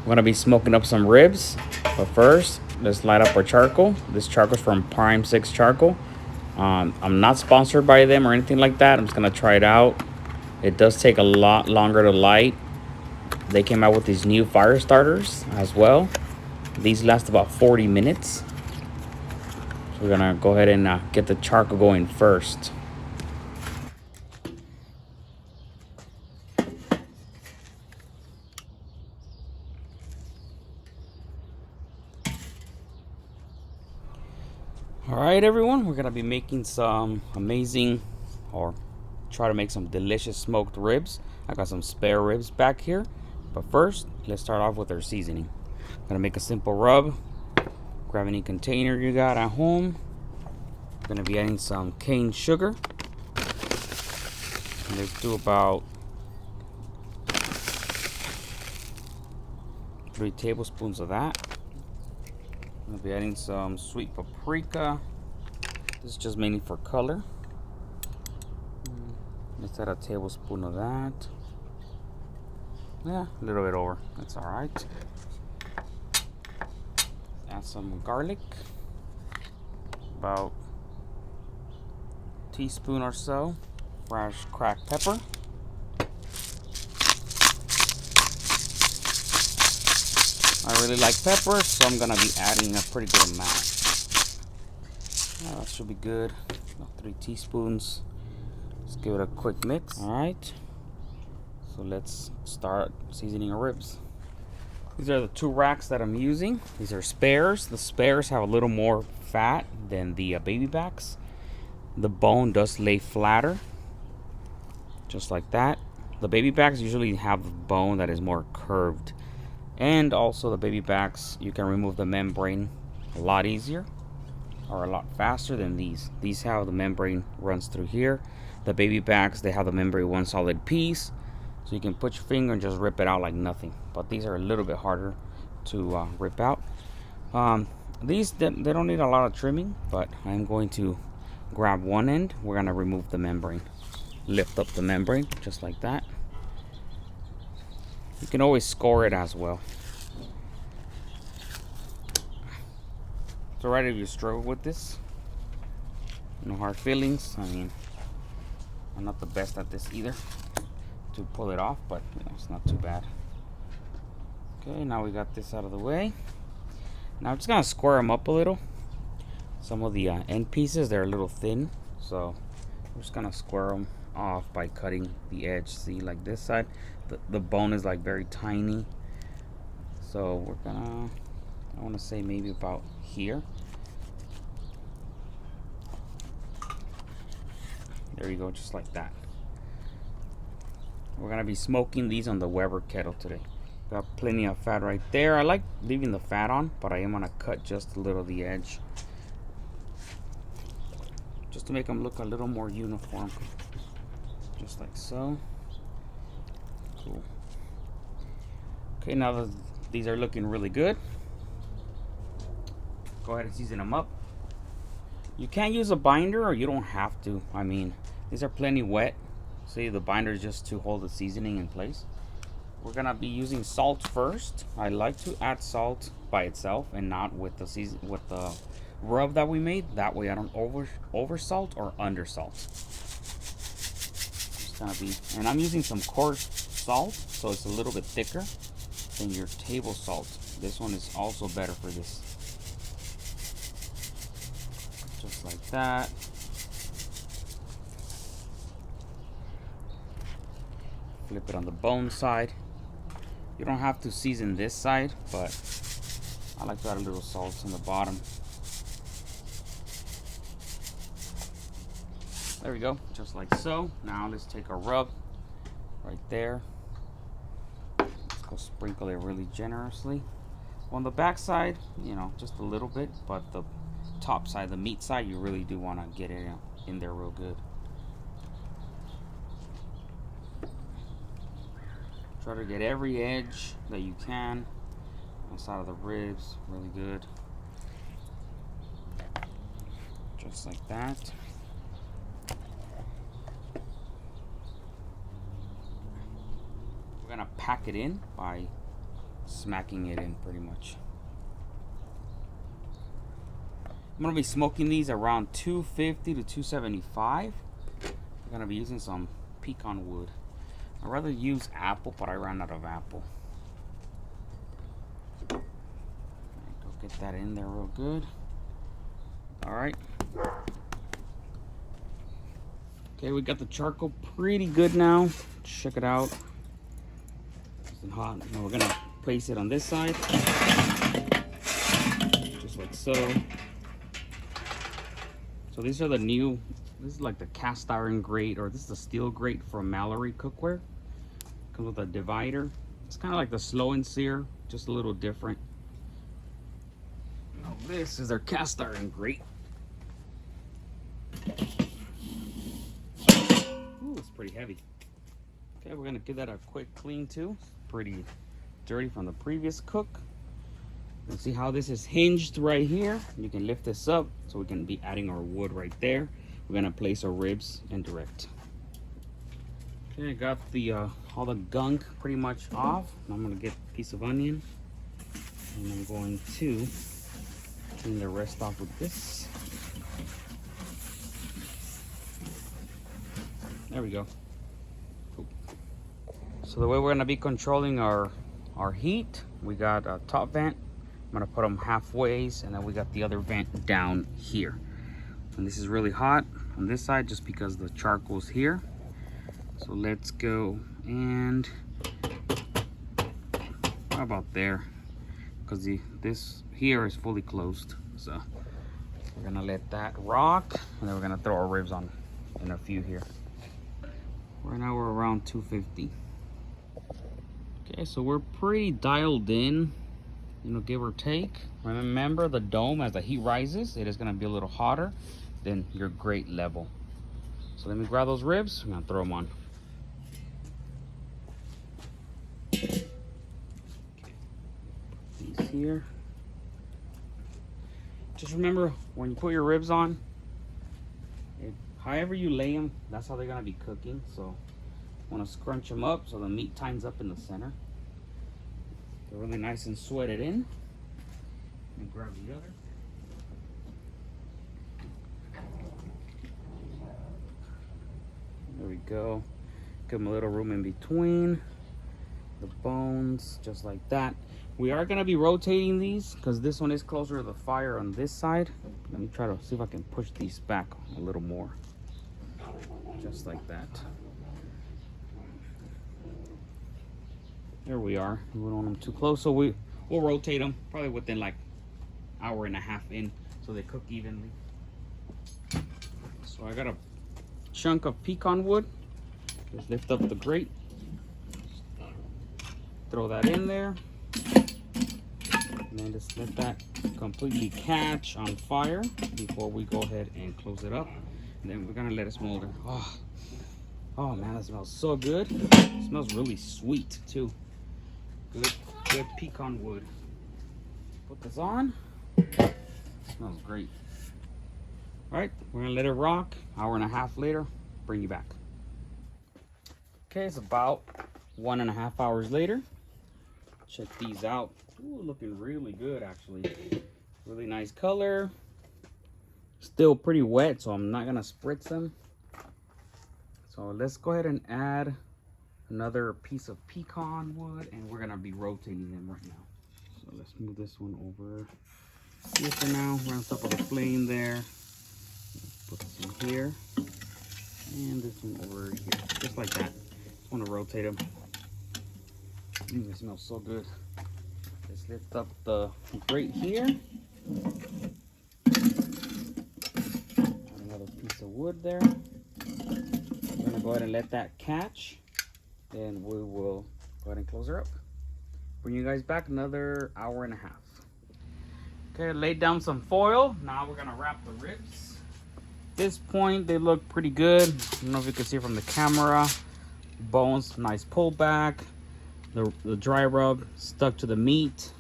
gonna be smoking up some ribs, but first, let's light up our charcoal. This charcoal is from Prime 6 Charcoal. I'm not sponsored by them or anything like that. I'm just gonna try it out. It does take a lot longer to light. They came out with these new fire starters as well. These last about 40 minutes. So we're gonna go ahead and get the charcoal going first. All right, everyone, we're gonna be making some amazing, or try to make some delicious smoked ribs. I got some spare ribs back here, but first, let's start off with our seasoning. I'm gonna make a simple rub. Grab any container you got at home. I'm gonna be adding some cane sugar. And let's do about 3 tablespoons of that. I'm gonna be adding some sweet paprika. This is just mainly for color. Let's add a tablespoon of that. Yeah, a little bit over. That's all right. Add some garlic. About a teaspoon or so. Fresh cracked pepper. I really like pepper, so I'm gonna be adding a pretty good amount. That should be good. About 3 teaspoons. Let's give it a quick mix. All right. So let's start seasoning our ribs. These are the 2 racks that I'm using. These are spares. The spares have a little more fat than the baby backs. The bone does lay flatter, just like that. The baby backs usually have a bone that is more curved. And also the baby backs, you can remove the membrane a lot easier or a lot faster than these. These have the membrane runs through here. The baby backs, they have the membrane one solid piece. So you can put your finger and just rip it out like nothing. But these are a little bit harder to rip out. These, they don't need a lot of trimming, but I'm going to grab one end. We're gonna remove the membrane. Lift up the membrane, just like that. You can always score it as well. It's alright if you struggle with this. No hard feelings. I mean, I'm not the best at this either to pull it off, but you know, it's not too bad. Okay, now we got this out of the way. Now I'm just gonna square them up a little. Some of the end pieces, they're a little thin, so I'm just gonna square them off by cutting the edge. See, like this side, the bone is like very tiny, so we're gonna, I want to say maybe about here. There you go, just like that. We're gonna be smoking these on the Weber kettle today. Got plenty of fat right there. I like leaving the fat on, but I am gonna cut just a little the edge, just to make them look a little more uniform. Just like so. Cool. Okay, now that these are looking really good, go ahead and season them up. You can use a binder, or you don't have to. I mean, these are plenty wet. See, the binder is just to hold the seasoning in place. We're gonna be using salt first. I like to add salt by itself and not with the rub that we made. That way I don't over salt or under salt. It's gonna be, and I'm using some coarse salt, so it's a little bit thicker than your table salt. This one is also better for this. Just like that. Flip it on the bone side. You don't have to season this side, but I like to add a little salt on the bottom. There we go, just like so. Now let's take a rub right there. Let's go sprinkle it really generously. On the back side, you know, just a little bit, but the top side, the meat side, you really do want to get it in there real good. Try to get every edge that you can on the side of the ribs, really good. Just like that. We're gonna pack it in by smacking it in pretty much. I'm gonna be smoking these around 250 to 275. I'm gonna be using some pecan wood. I'd rather use apple, but I ran out of apple. Go get that in there real good. All right. Okay, we got the charcoal pretty good now. Check it out. It's hot. Now we're gonna place it on this side, just like so. So these are the new. This is like the cast iron grate, or this is the steel grate from Mallory Cookware. Comes with a divider. It's kind of like the slow and sear, just a little different. Now this is their cast iron grate. Ooh, it's pretty heavy. Okay, we're gonna give that a quick clean too. It's pretty dirty from the previous cook. You see how this is hinged right here? You can lift this up so we can be adding our wood right there. We're gonna place our ribs indirect. Okay, I got the all the gunk pretty much off. Now I'm gonna get a piece of onion, and I'm going to clean the rest off with this. There we go. Cool. So the way we're gonna be controlling our heat, we got a top vent. I'm gonna put them halfways, and then we got the other vent down here. And this is really hot on this side just because the charcoal's here. So let's go and how about there? Because this here is fully closed. So we're gonna let that rock, and then we're gonna throw our ribs on in a few here. Right now we're around 250. Okay, so we're pretty dialed in, you know, give or take. Remember, the dome, as the heat rises, it is going to be a little hotter than your grate level. So let me grab those ribs. I'm going to throw them on. Okay. Put these here. Just remember, when you put your ribs on, however you lay them, that's how they're going to be cooking. So I want to scrunch them up so the meat tightens up in the center. They're really nice and sweated in. And grab the other. There we go. Give them a little room in between the bones, just like that. We are gonna be rotating these because this one is closer to the fire on this side. Let me try to see if I can push these back a little more. Just like that. There we are. We don't want them too close, so we'll rotate them probably within like hour and a half in, so they cook evenly. So I got a chunk of pecan wood. Just lift up the grate, throw that in there, and then just let that completely catch on fire before we go ahead and close it up. And then we're gonna let it smolder. Oh man, that smells so good. It smells really sweet too. Good pecan wood. Put this on. Smells great. All right, we're gonna let it rock. Hour and a half later, bring you back. Okay, it's about 1.5 hours later. Check these out. Ooh, looking really good actually. Really nice color. Still pretty wet, so I'm not gonna spritz them. So let's go ahead and add another piece of pecan wood, and we're gonna be rotating them right now. So let's move this one over here for now. We're on top of the flame there. Let's put this in here, and this one over here, just like that. Just want to rotate them. It smells so good. Let's lift up the grate here. Add another piece of wood there. We're gonna go ahead and let that catch. Then we will go ahead and close her up. Bring you guys back another hour and a half. Okay, laid down some foil. Now we're gonna wrap the ribs. At this point, they look pretty good. I don't know if you can see from the camera. Bones, nice pullback. The dry rub stuck to the meat.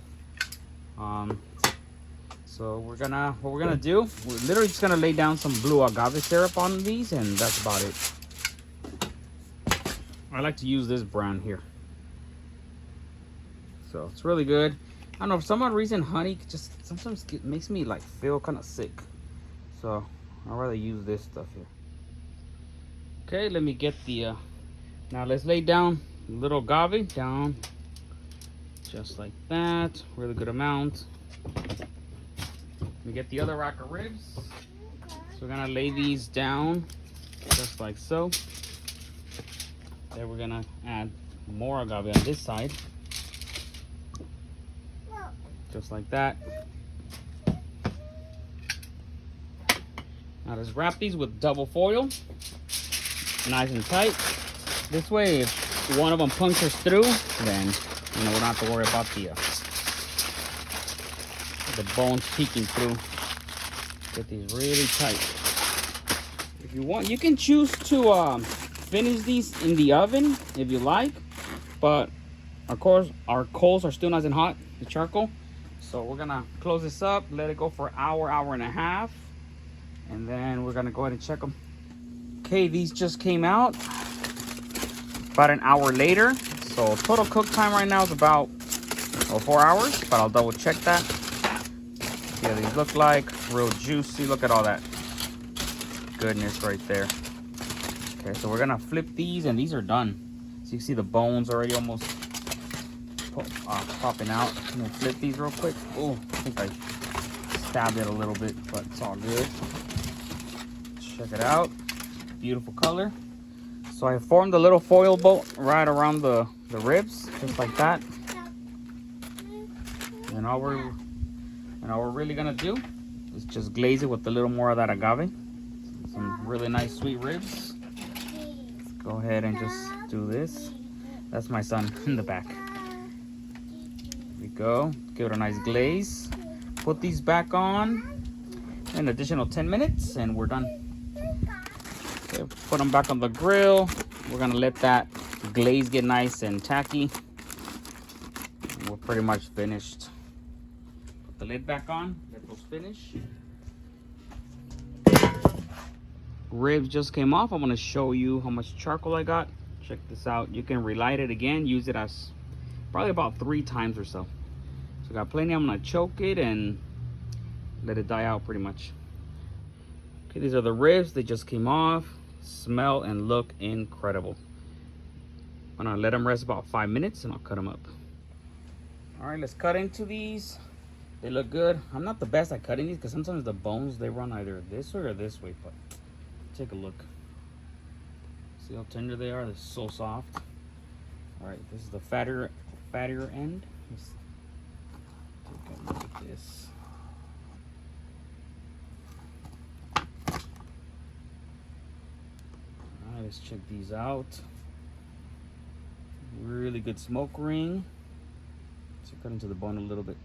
So what we're gonna do, we're literally just gonna lay down some blue agave syrup on these, and that's about it. I like to use this brand here. So it's really good. I don't know, for some odd reason, honey just sometimes makes me like feel kind of sick. So I'd rather use this stuff here. Okay, let me get the, now let's lay down a little agave down. Just like that, really good amount. Let me get the other rack of ribs. So we're gonna lay these down just like so. Then we're gonna add more agave on this side. Just like that. Now let's wrap these with double foil, nice and tight. This way, if one of them punctures through, then we don't have to worry about the bones peeking through. Get these really tight. If you want, you can choose to finish these in the oven if you like, but of course our coals are still nice and hot, the charcoal. So we're gonna close this up, let it go for an hour, hour and a half, and then we're gonna go ahead and check them. Okay, these just came out about an hour later. So total cook time right now is about 4 hours, but I'll double check that. Yeah, these look like real juicy. Look at all that goodness right there. Okay, so we're gonna flip these, and these are done. So you can see the bones already almost popping out. I'm gonna flip these real quick. Oh, I think I stabbed it a little bit, but it's all good. Check it out. Beautiful color. So I formed a little foil boat right around the ribs, just like that. And all we're really gonna do is just glaze it with a little more of that agave. Some really nice sweet ribs. Let's go ahead and just do this. That's my son in the back. There we go. Give it a nice glaze. Put these back on an additional 10 minutes and we're done. Okay, put them back on the grill. We're gonna let that glaze get nice and tacky. We're pretty much finished. Put the lid back on, let those finish. Ribs just came off. I'm gonna show you how much charcoal I got. Check this out. You can relight it again, use it as probably about 3 times or so. So I got plenty. I'm gonna choke it and let it die out pretty much. Okay, these are the ribs. They just came off. Smell and look incredible. I'm gonna let them rest about 5 minutes and I'll cut them up. All right, let's cut into these. They look good. I'm not the best at cutting these because sometimes the bones, they run either this way or this way, but take a look. See how tender they are? They're so soft. All right, this is the fattier end. Let's take a look at this. All right, let's check these out. Really good smoke ring. So cut into the bone a little bit.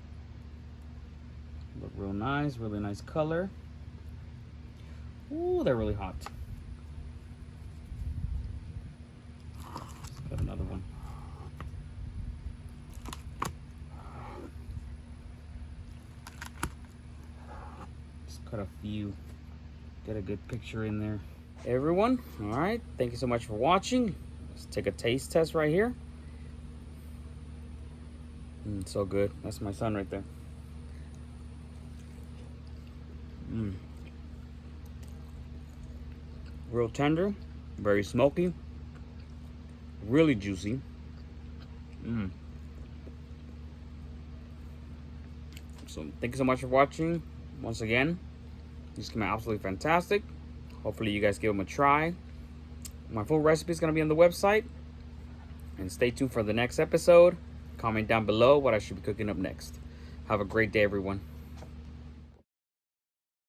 Look real nice, really nice color. Ooh, they're really hot. Let's cut another one. Just cut a few. Get a good picture in there. Hey everyone, all right, thank you so much for watching. Let's take a taste test right here. So good. That's my son right there. Real tender, very smoky, really juicy. So thank you so much for watching. Once again, these came out absolutely fantastic. Hopefully you guys give them a try. My full recipe is going to be on the website. And stay tuned for the next episode. Comment down below what I should be cooking up next. Have a great day, everyone.